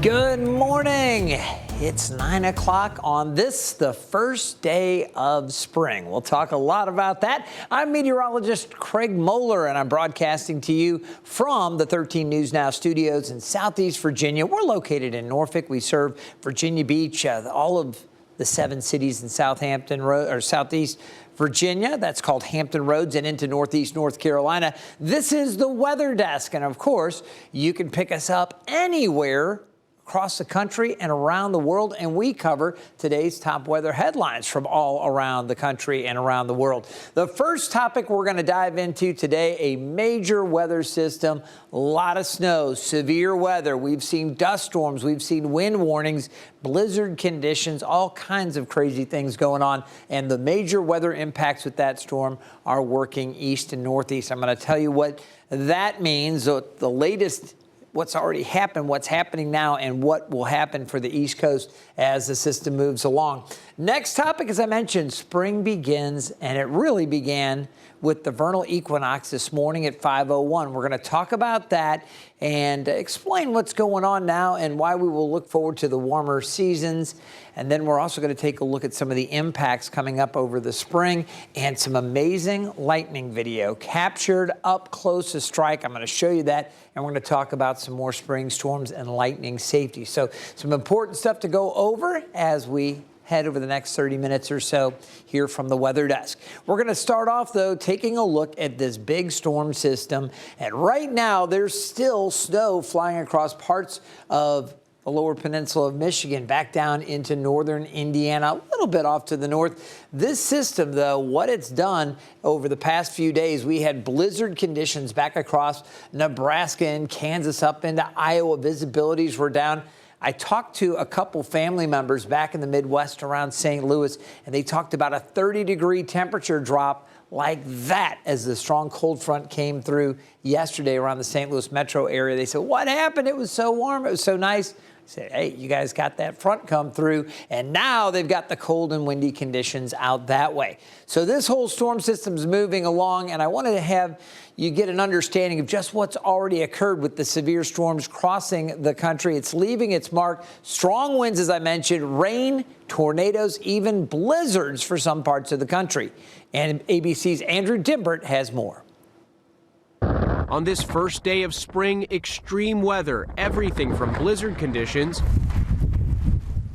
Good morning. It's 9 o'clock on this, the first day of spring. We'll talk a lot about that. I'm meteorologist Craig Moeller, and I'm broadcasting to you from the 13 News Now studios in Southeast Virginia. We're located in Norfolk. We serve Virginia Beach, all of the 7 cities in Southeast Virginia. That's called Hampton Roads, and into Northeast North Carolina. This is the Weather Desk, and of course, you can pick us up anywhere across the country and around the world, and we cover today's top weather headlines from all around the country and around the world. The first topic we're going to dive into today, a major weather system, a lot of snow, severe weather. We've seen dust storms, we've seen wind warnings, blizzard conditions, all kinds of crazy things going on, and the major weather impacts with that storm are working east and northeast. I'm going to tell you what that means, the latest, what's already happened, what's happening now, and what will happen for the East Coast as the system moves along. Next topic, as I mentioned, spring begins, and it really began with the vernal equinox this morning at 5:01. We're going to talk about that and explain what's going on now and why we will look forward to the warmer seasons. And then we're also going to take a look at some of the impacts coming up over the spring and some amazing lightning video captured up close to strike. I'm going to show you that, and we're going to talk about some more spring storms and lightning safety. So some important stuff to go over as we head over the next 30 minutes or so here from the Weather Desk. We're going to start off, though, taking a look at this big storm system. And right now, there's still snow flying across parts of the lower peninsula of Michigan, back down into northern Indiana, a little bit off to the north. This system, though, what it's done over the past few days, we had blizzard conditions back across Nebraska and Kansas up into Iowa. Visibilities were down. I talked to a couple family members back in the Midwest around St. Louis, and they talked about a 30-degree temperature drop like that as the strong cold front came through yesterday around the St. Louis metro area. They said, "What happened? It was so warm. It was so nice." I said, "Hey, you guys got that front come through, and now they've got the cold and windy conditions out that way." So this whole storm system's moving along, and I wanted to have you get an understanding of just what's already occurred with the severe storms crossing the country. It's leaving its mark. Strong winds, as I mentioned, rain, tornadoes, even blizzards for some parts of the country. And ABC's Andrew Dimbert has more. On this first day of spring, extreme weather, everything from blizzard conditions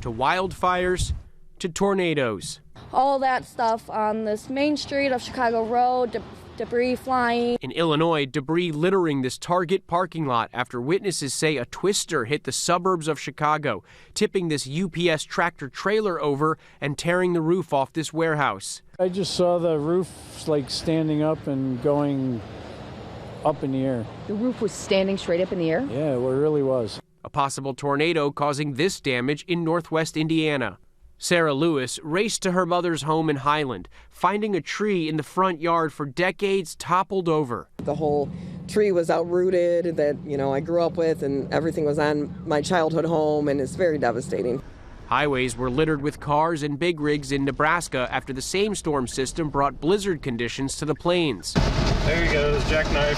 to wildfires to tornadoes. All that stuff on this main street of Chicago Road, debris flying. In Illinois, debris littering this Target parking lot after witnesses say a twister hit the suburbs of Chicago, tipping this UPS tractor trailer over and tearing the roof off this warehouse. I just saw the roof like standing up and going up in the air. The roof was standing straight up in the air? Yeah, it really was. A possible tornado causing this damage in northwest Indiana. Sarah Lewis raced to her mother's home in Highland, finding a tree in the front yard for decades toppled over. The whole tree was uprooted that, I grew up with, and everything was on my childhood home, and it's very devastating. Highways were littered with cars and big rigs in Nebraska after the same storm system brought blizzard conditions to the plains. There he goes, jackknifed.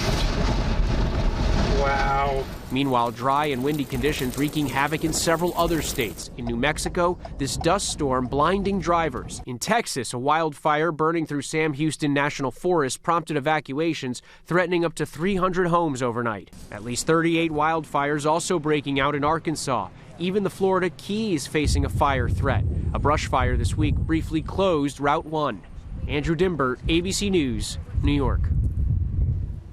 Wow. Meanwhile, dry and windy conditions wreaking havoc in several other states. In New Mexico, this dust storm blinding drivers. In Texas, a wildfire burning through Sam Houston National Forest prompted evacuations, threatening up to 300 homes overnight. At least 38 wildfires also breaking out in Arkansas. Even the Florida Keys facing a fire threat. A brush fire this week briefly closed Route 1. Andrew Dimbert, ABC News, New York.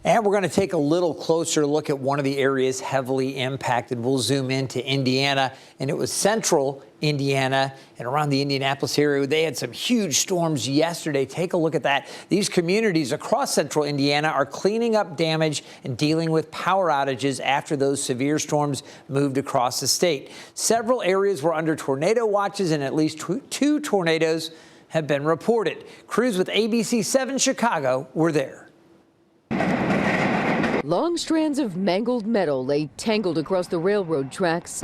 And we're going to take a little closer look at one of the areas heavily impacted. We'll zoom into Indiana, and it was central Indiana and around the Indianapolis area. They had some huge storms yesterday. Take a look at that. These communities across central Indiana are cleaning up damage and dealing with power outages after those severe storms moved across the state. Several areas were under tornado watches, and at least two tornadoes have been reported. Crews with ABC 7 Chicago were there. Long strands of mangled metal lay tangled across the railroad tracks,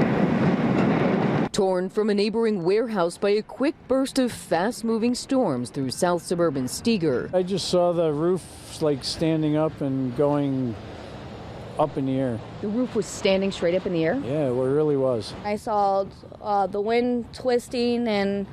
torn from a neighboring warehouse by a quick burst of fast-moving storms through south suburban Steger. I just saw the roof like standing up and going up in the air. The roof was standing straight up in the air? Yeah, it really was. I saw the wind twisting and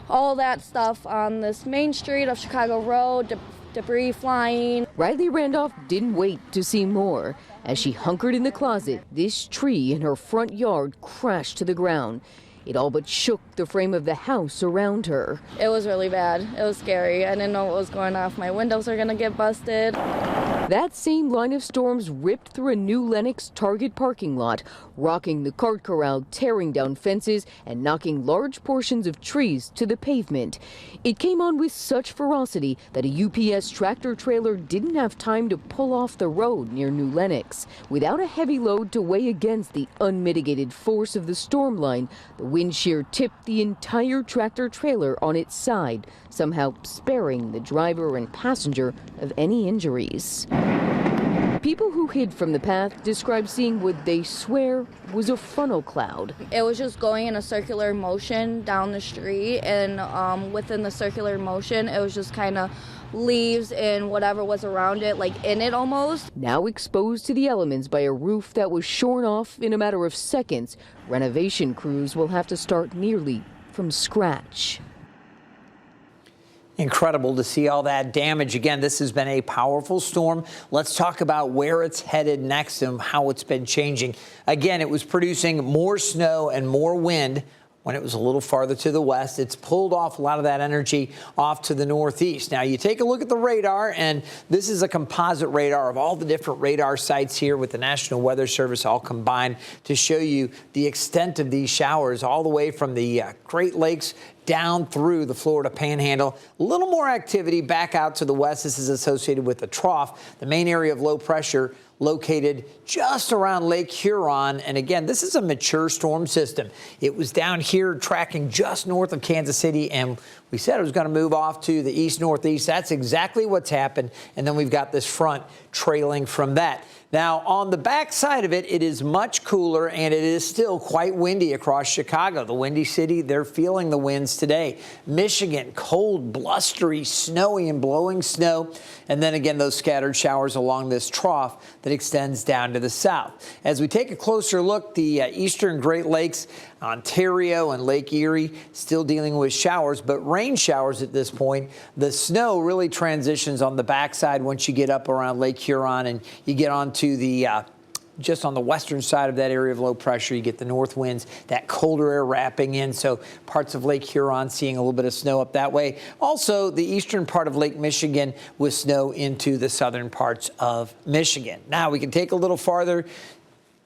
all that stuff on this main street of Chicago Road, debris flying. Riley Randolph didn't wait to see more. As she hunkered in the closet, this tree in her front yard crashed to the ground. It all but shook the frame of the house around her. It was really bad. It was scary. I didn't know what was going on. If my windows are gonna get busted. That same line of storms ripped through a new Lenox Target parking lot, rocking the cart corral, tearing down fences, and knocking large portions of trees to the pavement. It came on with such ferocity that a UPS tractor trailer didn't have time to pull off the road near New Lenox. Without a heavy load to weigh against the unmitigated force of the storm line, the wind shear tipped the entire tractor trailer on its side, somehow sparing the driver and passenger of any injuries. People who hid from the path describe seeing what they swear was a funnel cloud. It was just going in a circular motion down the street, and within the circular motion, it was just kind of leaves and whatever was around it, like in it almost. Now exposed to the elements by a roof that was shorn off in a matter of seconds, renovation crews will have to start nearly from scratch. Incredible to see all that damage. Again, this has been a powerful storm. Let's talk about where it's headed next and how it's been changing. Again, it was producing more snow and more wind when it was a little farther to the west. It's pulled off a lot of that energy off to the northeast. Now, you take a look at the radar, and this is a composite radar of all the different radar sites here with the National Weather Service all combined to show you the extent of these showers all the way from the Great Lakes down through the Florida Panhandle. A little more activity back out to the west. This is associated with the trough, the main area of low pressure located just around Lake Huron. And again, this is a mature storm system. It was down here tracking just north of Kansas City, and we said it was going to move off to the east-northeast. That's exactly what's happened. And then we've got this front trailing from that. Now, on the back side of it, it is much cooler, and it is still quite windy across Chicago. The Windy City, they're feeling the winds today. Michigan, cold, blustery, snowy and blowing snow. And then again, those scattered showers along this trough that extends down to the south. As we take a closer look, the eastern Great Lakes, Ontario and Lake Erie still dealing with showers, but rain showers at this point. The snow really transitions on the backside once you get up around Lake Huron and you get onto the just on the western side of that area of low pressure. You get the north winds, that colder air wrapping in. So parts of Lake Huron seeing a little bit of snow up that way. Also, the eastern part of Lake Michigan with snow into the southern parts of Michigan. Now we can take a little farther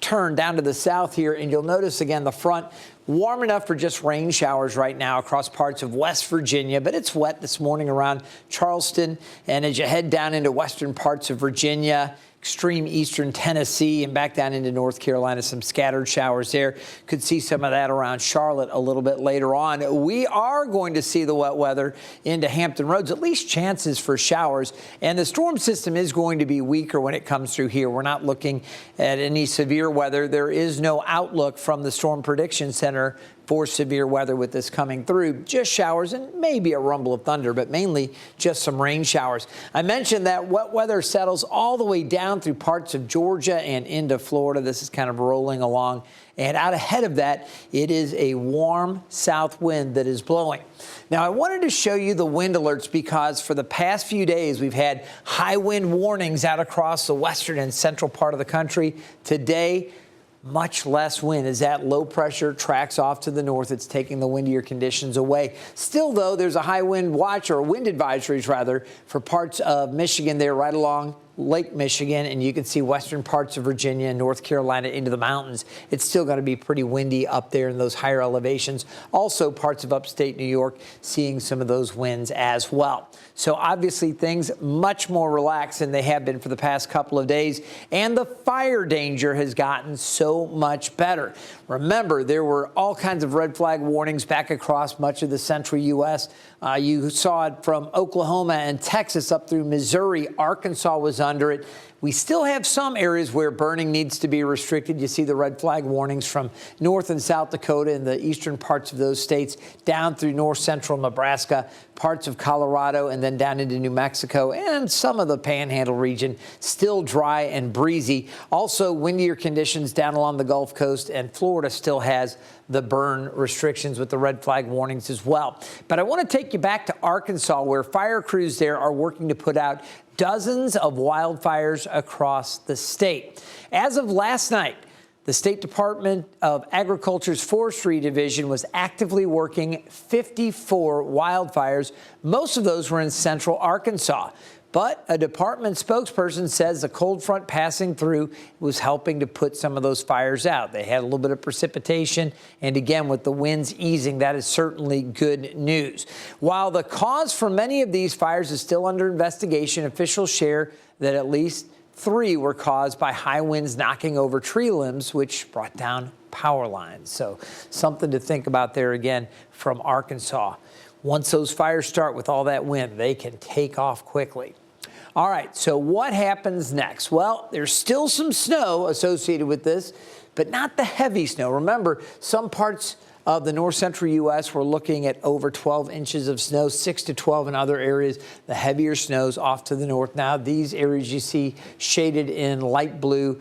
turn down to the south here, and you'll notice again the front warm enough for just rain showers right now across parts of West Virginia, but it's wet this morning around Charleston. And as you head down into western parts of Virginia, extreme eastern Tennessee, and back down into North Carolina, some scattered showers there. Could see some of that around Charlotte a little bit later on. We are going to see the wet weather into Hampton Roads, at least chances for showers. And the storm system is going to be weaker when it comes through here. We're not looking at any severe weather. There is no outlook from the Storm Prediction Center for severe weather with this coming through. Just showers and maybe a rumble of thunder, but mainly just some rain showers. I mentioned that wet weather settles all the way down through parts of Georgia and into Florida. This is kind of rolling along. And out ahead of that, it is a warm south wind that is blowing. Now, I wanted to show you the wind alerts because for the past few days, we've had high wind warnings out across the western and central part of the country. Today, much less wind as that low pressure tracks off to the north. It's taking the windier conditions away. Still, though, there's a high wind watch, or wind advisories rather, for parts of Michigan there right along Lake Michigan, and you can see western parts of Virginia and North Carolina into the mountains. It's still going to be pretty windy up there in those higher elevations. Also, parts of upstate New York seeing some of those winds as well. So obviously things much more relaxed than they have been for the past couple of days, and the fire danger has gotten so much better. Remember, there were all kinds of red flag warnings back across much of the central U.S. You saw it from Oklahoma and Texas up through Missouri. Arkansas was under it. We still have some areas where burning needs to be restricted. You see the red flag warnings from North and South Dakota and the eastern parts of those states down through north central Nebraska, parts of Colorado, and then down into New Mexico and some of the Panhandle region. Still dry and breezy. Also windier conditions down along the Gulf Coast, and Florida still has the burn restrictions with the red flag warnings as well. But I want to take you back to Arkansas, where fire crews there are working to put out dozens of wildfires across the state. As of last night, the State Department of Agriculture's Forestry Division was actively working 54 wildfires. Most of those were in central Arkansas. But a department spokesperson says the cold front passing through was helping to put some of those fires out. They had a little bit of precipitation, and again, with the winds easing, that is certainly good news. While the cause for many of these fires is still under investigation, officials share that at least 3 were caused by high winds knocking over tree limbs, which brought down power lines. So something to think about there again from Arkansas. Once those fires start with all that wind, they can take off quickly. All right, so what happens next? Well, there's still some snow associated with this, but not the heavy snow. Remember, some parts of the north central U.S. we're looking at over 12 inches of snow, 6 to 12 in other areas. The heavier snows off to the north. Now, these areas you see shaded in light blue.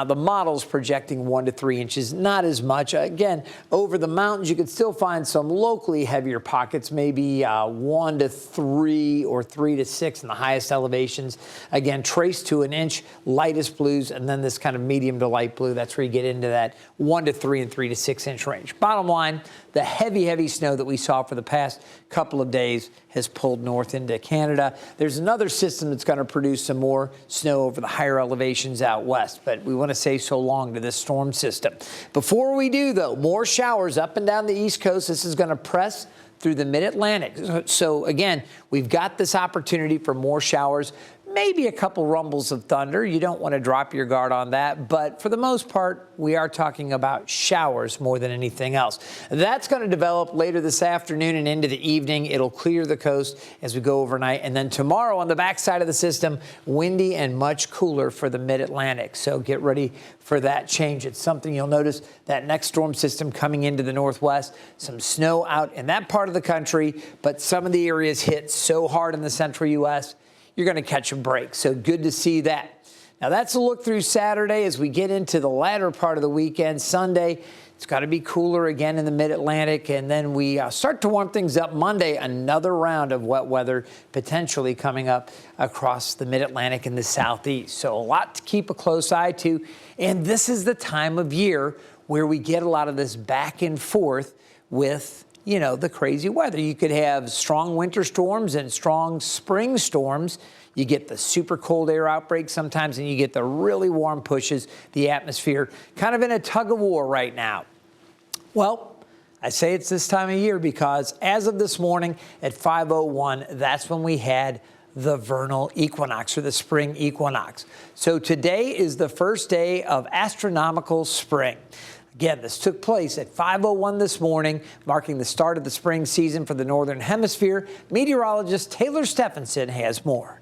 The model's projecting 1 to 3 inches, not as much. Again, over the mountains, you could still find some locally heavier pockets, maybe 1 to 3 or 3 to 6 in the highest elevations. Again, traced to 1 inch, lightest blues, and then this kind of medium to light blue. That's where you get into that 1 to 3 and 3 to 6 inch range. Bottom line, the heavy snow that we saw for the past couple of days has pulled north into Canada. There's another system that's going to produce some more snow over the higher elevations out west, but we want to say so long to this storm system. Before we do, though, more showers up and down the East Coast. This is going to press through the mid-Atlantic. So again, we've got this opportunity for more showers. Maybe a couple rumbles of thunder. You don't want to drop your guard on that. But for the most part, we are talking about showers more than anything else. That's going to develop later this afternoon and into the evening. It'll clear the coast as we go overnight. And then tomorrow on the backside of the system, windy and much cooler for the mid-Atlantic. So get ready for that change. It's something you'll notice, that next storm system coming into the northwest. Some snow out in that part of the country, but some of the areas hit so hard in the central U.S., you're going to catch a break. So good to see that. Now, that's a look through Saturday as we get into the latter part of the weekend. Sunday, it's got to be cooler again in the mid-Atlantic. And then we start to warm things up Monday. Another round of wet weather potentially coming up across the mid-Atlantic and the southeast. So a lot to keep a close eye to. And this is the time of year where we get a lot of this back and forth with the crazy weather. You could have strong winter storms and strong spring storms. You get the super cold air outbreak sometimes, and you get the really warm pushes, the atmosphere kind of in a tug of war right now. Well, I say it's this time of year because as of this morning at 5:01, that's when we had the vernal equinox or the spring equinox. So today is the first day of astronomical spring. Again, this took place at 5:01 this morning, marking the start of the spring season for the Northern Hemisphere. Meteorologist Taylor Stephenson has more.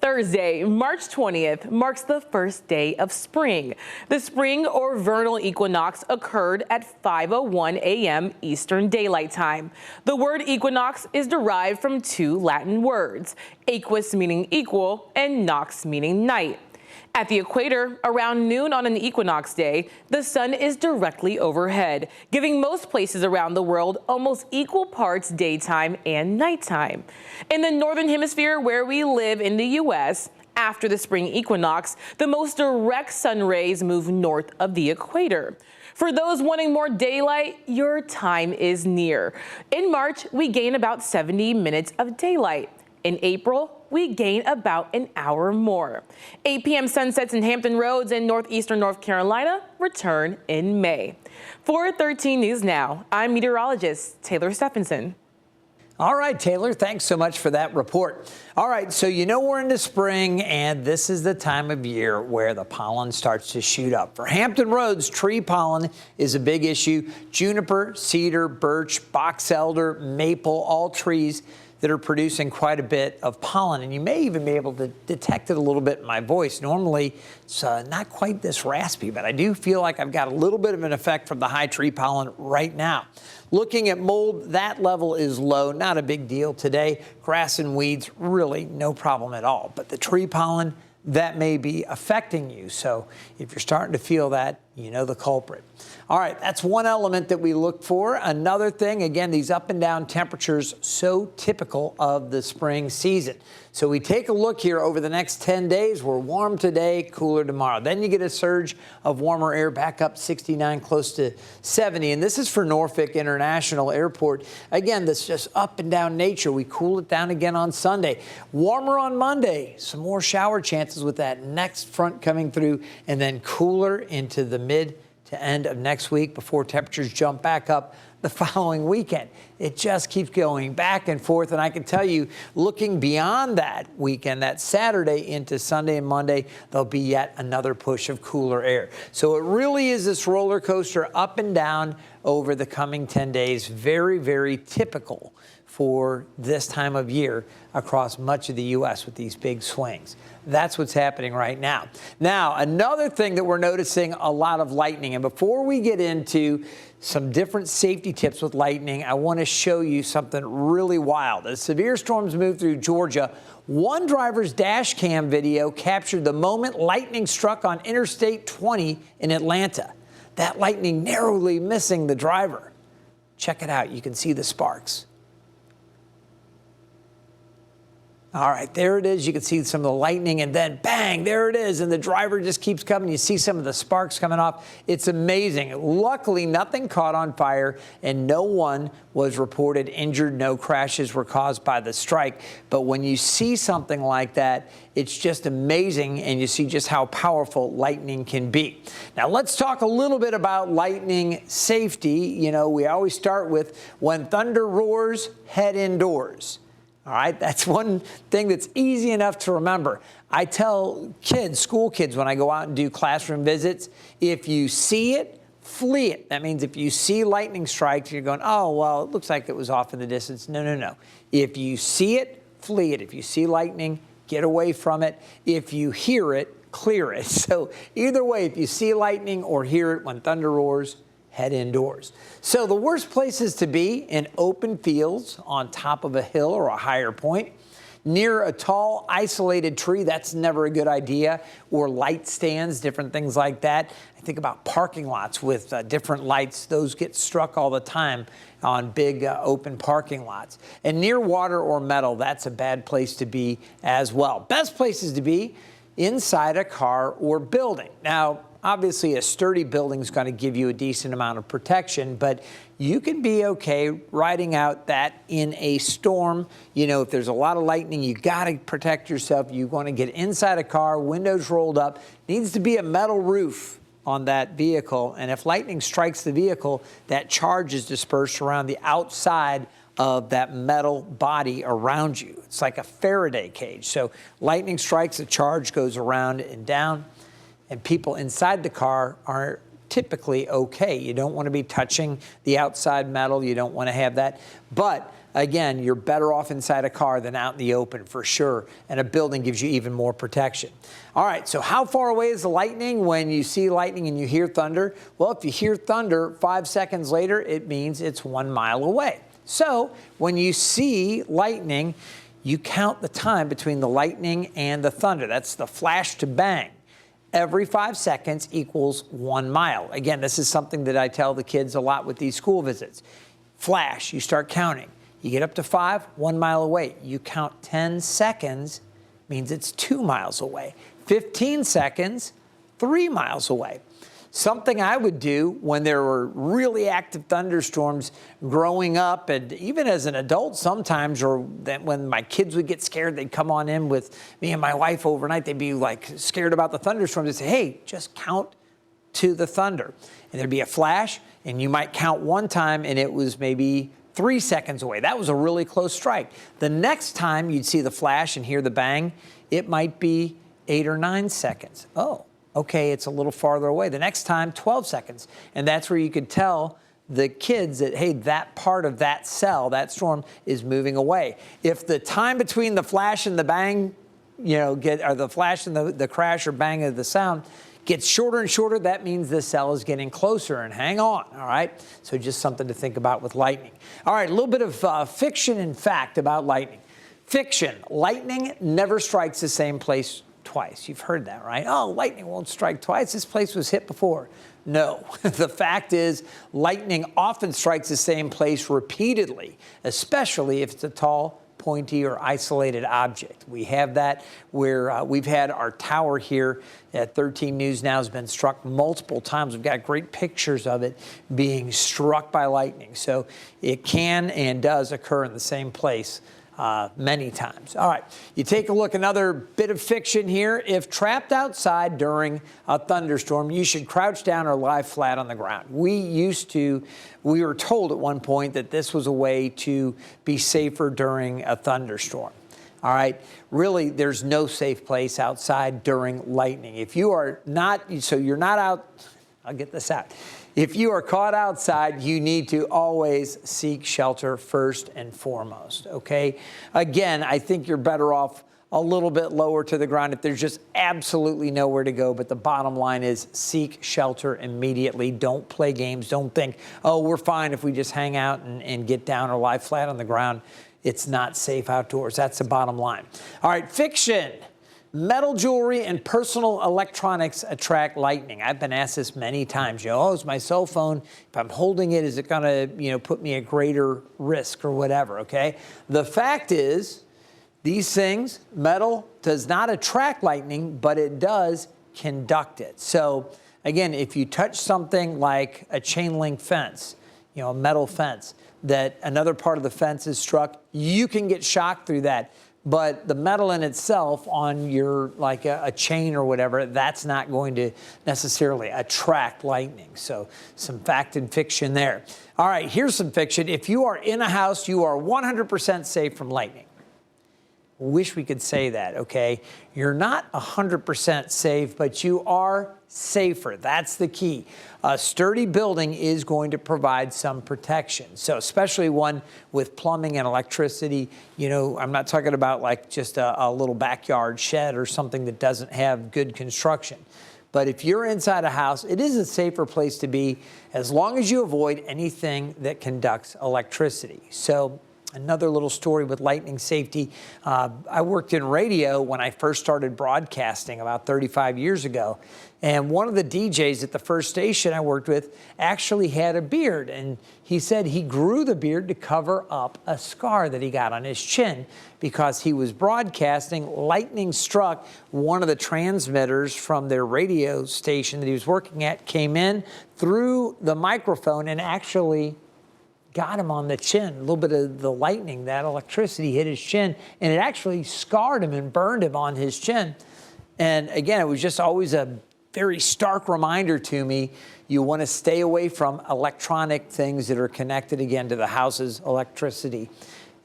Thursday, March 20th, marks the first day of spring. The spring or vernal equinox occurred at 5:01 a.m. Eastern Daylight Time. The word equinox is derived from 2 Latin words, equus meaning equal and nox meaning night. At the equator, around noon on an equinox day, the sun is directly overhead, giving most places around the world almost equal parts daytime and nighttime. In the northern hemisphere where we live in the U.S., after the spring equinox, the most direct sun rays move north of the equator. For those wanting more daylight, your time is near. In March, we gain about 70 minutes of daylight. In April, we gain about an hour more. 8 p.m. sunsets in Hampton Roads in northeastern North Carolina return in May. For 13 News Now, I'm meteorologist Taylor Stephenson. All right, Taylor, thanks so much for that report. All right, so we're into spring, and this is the time of year where the pollen starts to shoot up. For Hampton Roads, tree pollen is a big issue. Juniper, cedar, birch, box elder, maple, all trees that are producing quite a bit of pollen. And you may even be able to detect it a little bit in my voice. Normally, it's not quite this raspy, but I do feel like I've got a little bit of an effect from the high tree pollen right now. Looking at mold, that level is low, not a big deal today. Grass and weeds, really no problem at all. But the tree pollen, that may be affecting you. So if you're starting to feel that, you know the culprit. All right, that's one element that we look for. Another thing, again, these up and down temperatures, so typical of the spring season. So we take a look here over the next 10 days. We're warm today, cooler tomorrow. Then you get a surge of warmer air back up 69, close to 70. And this is for Norfolk International Airport. Again, this just up and down nature. We cool it down again on Sunday. Warmer on Monday. Some more shower chances with that next front coming through, and then cooler into the mid to end of next week before temperatures jump back up the following weekend. It just keeps going back and forth. And I can tell you, looking beyond that weekend, that Saturday into Sunday and Monday, there'll be yet another push of cooler air. So it really is this roller coaster up and down over the coming 10 days. Very, very typical for this time of year across much of the U.S. with these big swings. That's what's happening right now. Now, another thing that we're noticing, a lot of lightning. And before we get into some different safety tips with lightning, I want to show you something really wild. As severe storms move through Georgia, one driver's dash cam video captured the moment lightning struck on Interstate 20 in Atlanta. That lightning narrowly missing the driver. Check it out. You can see the sparks. All right, there it is. You can see some of the lightning, and then bang, there it is. And the driver just keeps coming. You see some of the sparks coming off. It's amazing. Luckily, nothing caught on fire, and no one was reported injured. No crashes were caused by the strike. But when you see something like that, it's just amazing, and you see just how powerful lightning can be. Now, let's talk a little bit about lightning safety. You know, we always start with when thunder roars, head indoors. All right, that's one thing that's easy enough to remember. I tell kids, school kids, when I go out and do classroom visits, if you see it, flee it. That means if you see lightning strikes, you're going, oh, well, it looks like it was off in the distance. No, no, no. If you see it, flee it. If you see lightning, get away from it. If you hear it, clear it. So either way, if you see lightning or hear it when thunder roars, head indoors. So the worst places to be in open fields, on top of a hill or a higher point, near a tall, isolated tree, that's never a good idea, or light stands, different things like that. I think about parking lots with different lights. Those get struck all the time on big open parking lots. And near water or metal, that's a bad place to be as well. Best places to be inside a car or building. Now, obviously, a sturdy building is going to give you a decent amount of protection, but you can be okay riding out that in a storm. You know, if there's a lot of lightning, you got to protect yourself. You want to get inside a car, windows rolled up. Needs to be a metal roof on that vehicle. And if lightning strikes the vehicle, that charge is dispersed around the outside of that metal body around you. It's like a Faraday cage. So lightning strikes, the charge goes around and down. And people inside the car are typically okay. You don't want to be touching the outside metal. You don't want to have that. But again, you're better off inside a car than out in the open for sure. And a building gives you even more protection. All right, so how far away is the lightning when you see lightning and you hear thunder? Well, if you hear thunder 5 seconds later, it means it's 1 mile away. So when you see lightning, you count the time between the lightning and the thunder. That's the flash to bang. Every 5 seconds equals 1 mile. Again, this is something that I tell the kids a lot with these school visits. Flash, you start counting. You get up to 5, 1 mile away. You count 10 seconds, means it's 2 miles away. 15 seconds, 3 miles away. Something I would do when there were really active thunderstorms growing up, and even as an adult sometimes, or that when my kids would get scared, they'd come on in with me and my wife overnight. They'd be like scared about the thunderstorms. They'd say, hey, just count to the thunder. And there'd be a flash, and you might count one time, and it was maybe 3 seconds away. That was a really close strike. The next time you'd see the flash and hear the bang, it might be 8 or 9 seconds. Oh. Okay, it's a little farther away. The next time, 12 seconds. And that's where you could tell the kids that, hey, that part of that cell, that storm is moving away. If the time between the flash and the bang, or the flash and the crash or bang of the sound gets shorter and shorter, that means the cell is getting closer. And hang on, all right? So just something to think about with lightning. All right, a little bit of fiction and fact about lightning. Fiction, lightning never strikes the same place twice. You've heard that, right? Oh, lightning won't strike twice. This place was hit before. No, the fact is lightning often strikes the same place repeatedly, especially if it's a tall, pointy, or isolated object. We have that where we've had our tower here at 13 News Now has been struck multiple times. We've got great pictures of it being struck by lightning. So it can and does occur in the same place many times. All right, you take a look, another bit of fiction here. If trapped outside during a thunderstorm, you should crouch down or lie flat on the ground. We were told at one point that this was a way to be safer during a thunderstorm. All right, really, there's no safe place outside during lightning. If you are not, so you're not out, I'll get this out. If you are caught outside, you need to always seek shelter first and foremost, okay? Again, I think you're better off a little bit lower to the ground if there's just absolutely nowhere to go. But the bottom line is seek shelter immediately. Don't play games. Don't think, oh, we're fine if we just hang out and get down or lie flat on the ground. It's not safe outdoors. That's the bottom line. All right, fiction. Metal jewelry and personal electronics attract lightning. I've been asked this many times. Oh, is my cell phone, if I'm holding it, is it going to, put me at greater risk or whatever, okay? The fact is, these things, metal does not attract lightning, but it does conduct it. So, again, if you touch something like a chain link fence, a metal fence, that another part of the fence is struck, you can get shocked through that. But the metal in itself on your, like a chain or whatever, that's not going to necessarily attract lightning. So some fact and fiction there. All right, here's some fiction. If you are in a house, you are 100% safe from lightning. Wish we could say that, okay? You're not 100% safe, but you are safer. That's the key. A sturdy building is going to provide some protection. So especially one with plumbing and electricity, I'm not talking about like just a little backyard shed or something that doesn't have good construction. But if you're inside a house, it is a safer place to be as long as you avoid anything that conducts electricity. So another little story with lightning safety. I worked in radio when I first started broadcasting about 35 years ago. And one of the DJs at the first station I worked with actually had a beard. And he said he grew the beard to cover up a scar that he got on his chin because he was broadcasting. Lightning struck one of the transmitters from their radio station that he was working at, came in through the microphone and actually got him on the chin. A little bit of the lightning, that electricity hit his chin, and it actually scarred him and burned him on his chin. And again, it was just always a very stark reminder to me, you want to stay away from electronic things that are connected again to the house's electricity.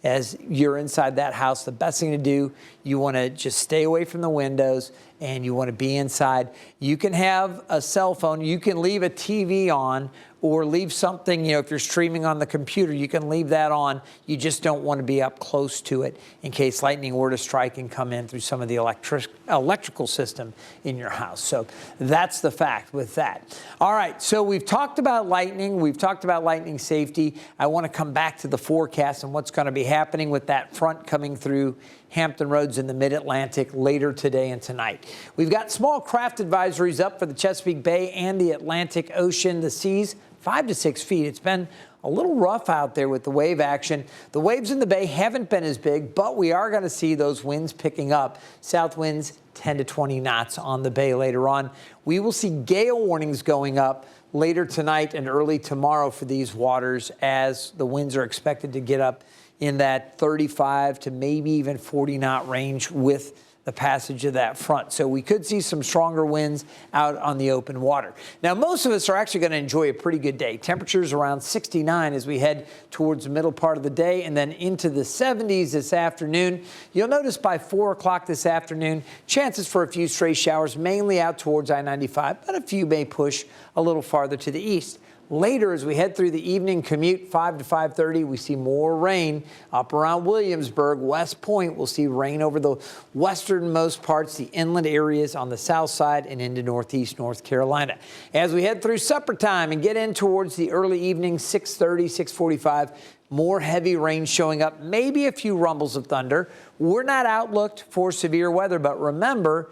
As you're inside that house, the best thing to do, you want to just stay away from the windows and you want to be inside. You can have a cell phone, you can leave a TV on or leave something, if you're streaming on the computer, you can leave that on. You just don't want to be up close to it in case lightning were to strike and come in through some of the electrical system in your house. So that's the fact with that. All right, so we've talked about lightning. We've talked about lightning safety. I want to come back to the forecast and what's going to be happening with that front coming through Hampton Roads in the mid-Atlantic later today and tonight. We've got small craft advisories up for the Chesapeake Bay and the Atlantic Ocean. The seas 5 to 6 feet. It's been a little rough out there with the wave action. The waves in the bay haven't been as big, but we are going to see those winds picking up. South winds 10 to 20 knots on the bay later on. We will see gale warnings going up later tonight and early tomorrow for these waters as the winds are expected to get up in that 35 to maybe even 40 knot range with the passage of that front. So we could see some stronger winds out on the open water. Now, most of us are actually going to enjoy a pretty good day. Temperatures around 69 as we head towards the middle part of the day and then into the 70s this afternoon. You'll notice by 4 o'clock this afternoon, chances for a few stray showers, mainly out towards I-95, but a few may push a little farther to the east. Later, as we head through the evening commute, 5 to 5:30, we see more rain up around Williamsburg. West Point, we'll see rain over the westernmost parts, the inland areas on the south side and into northeast North Carolina. As we head through supper time and get in towards the early evening, 6:30, 6:45, more heavy rain showing up, maybe a few rumbles of thunder. We're not outlooked for severe weather, but remember,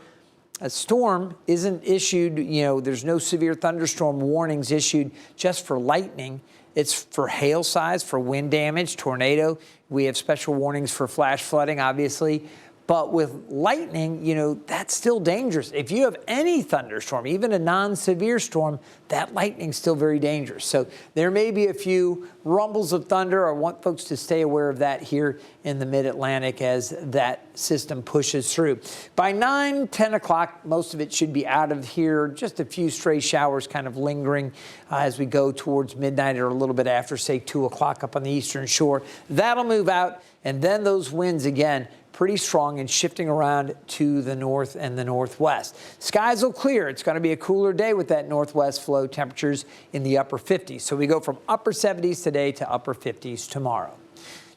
a storm isn't issued, there's no severe thunderstorm warnings issued just for lightning. It's for hail size, for wind damage, tornado. We have special warnings for flash flooding, obviously. But with lightning, that's still dangerous. If you have any thunderstorm, even a non-severe storm, that lightning's still very dangerous. So there may be a few rumbles of thunder. I want folks to stay aware of that here in the mid-Atlantic as that system pushes through. By 9, 10 o'clock, most of it should be out of here. Just a few stray showers kind of lingering as we go towards midnight or a little bit after, say, 2 o'clock up on the eastern shore. That'll move out, and then those winds again, pretty strong and shifting around to the north and the northwest. Skies will clear. It's going to be a cooler day with that northwest flow, temperatures in the upper 50s. So we go from upper 70s today to upper 50s tomorrow.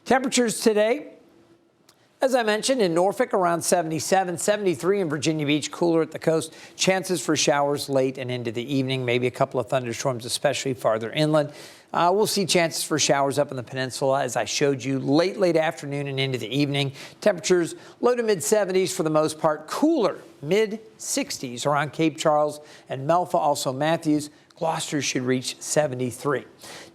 Temperatures today, as I mentioned, in Norfolk around 77, 73 in Virginia Beach, cooler at the coast. Chances for showers late and into the evening, maybe a couple of thunderstorms, especially farther inland. We'll see chances for showers up in the peninsula, as I showed you, late afternoon and into the evening. Temperatures low to mid 70s for the most part. Cooler, mid 60s around Cape Charles and Melfa, also Matthews. Gloucester should reach 73.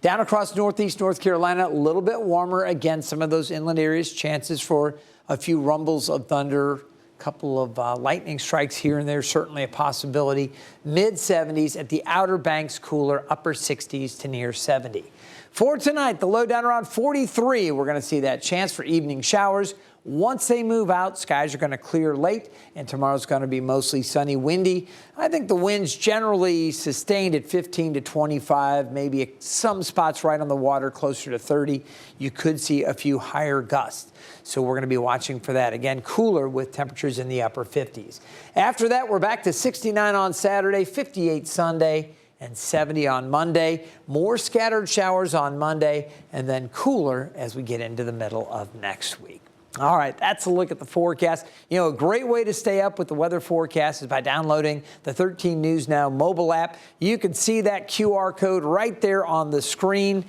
Down across northeast North Carolina, a little bit warmer. Again, some of those inland areas, chances for a few rumbles of thunder. Couple of lightning strikes here and there, certainly a possibility. Mid 70s at the Outer Banks, cooler, upper 60s to near 70. For tonight, the low down around 43. We're going to see that chance for evening showers. Once they move out, skies are going to clear late, and tomorrow's going to be mostly sunny, windy. I think the winds generally sustained at 15 to 25, maybe some spots right on the water closer to 30. You could see a few higher gusts. So we're going to be watching for that. Again, cooler with temperatures in the upper 50s. After that, we're back to 69 on Saturday, 58 Sunday, and 70 on Monday. More scattered showers on Monday, and then cooler as we get into the middle of next week. All right, that's a look at the forecast. A great way to stay up with the weather forecast is by downloading the 13 News Now mobile app. You can see that QR code right there on the screen.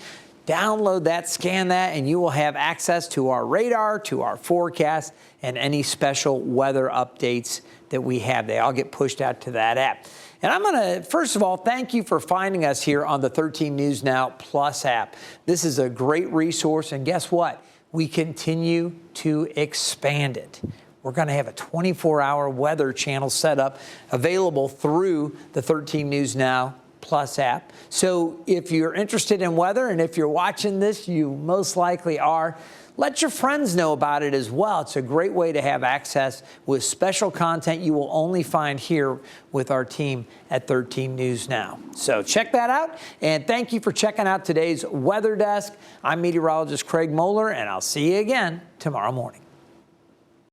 Download that, scan that, and you will have access to our radar, to our forecast, and any special weather updates that we have. They all get pushed out to that app. And I'm going to, first of all, thank you for finding us here on the 13 News Now Plus app. This is a great resource, and guess what? We continue to expand it. We're going to have a 24-hour weather channel set up available through the 13 News Now Plus app. So if you're interested in weather, and if you're watching this, you most likely are, let your friends know about it as well. It's a great way to have access with special content you will only find here with our team at 13 News Now. So check that out, and thank you for checking out today's Weather Desk. I'm meteorologist Craig Moeller, and I'll see you again tomorrow morning.